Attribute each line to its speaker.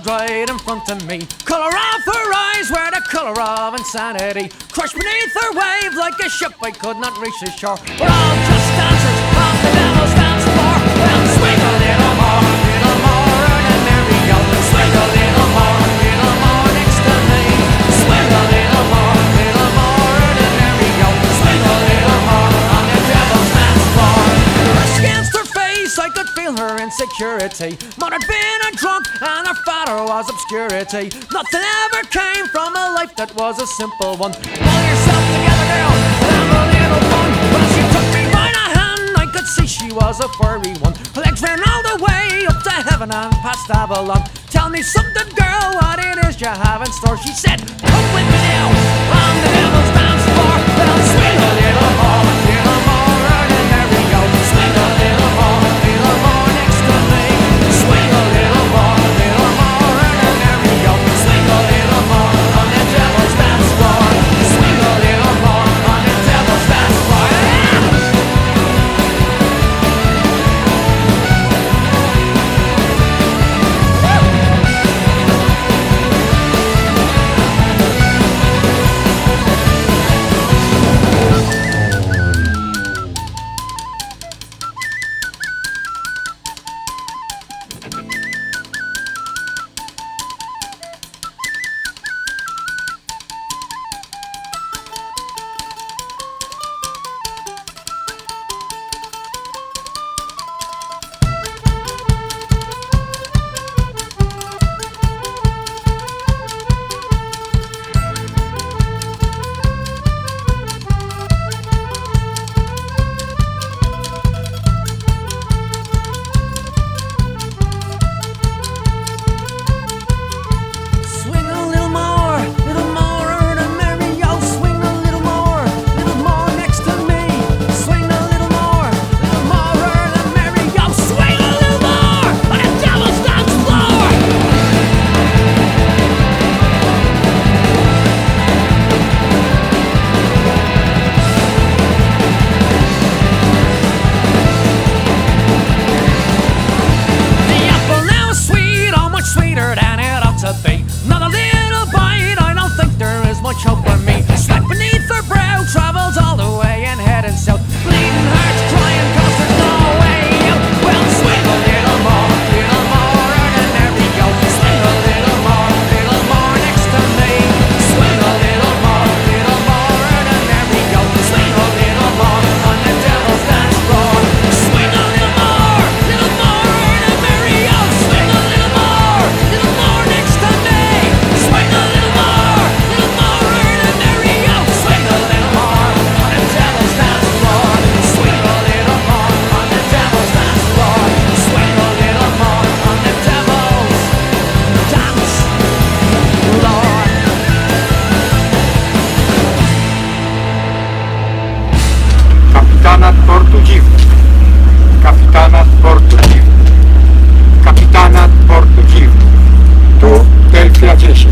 Speaker 1: right in front of me. Colour of her eyes were the colour of insanity. Crushed beneath her wave like a ship I could not reach the shore. We're all just dancers on the devil's dance floor. Well, swing a little more and there we go. Swing a little more next to me. Swing a little more and there we go. Swing a little more on the devil's dance floor. Brushed against her face, I could feel her insecurity. Mother'd been a drunk and her father was obscurity. Nothing ever came from a life that was a simple one. Pull yourself together, girl, and have a little fun. Well, she took me by the hand, I could see she was a furry one. Her legs ran all the way up to heaven and past Avalon. Tell me something, girl, what it is you have in store. She said, come with me now, I'm the devil.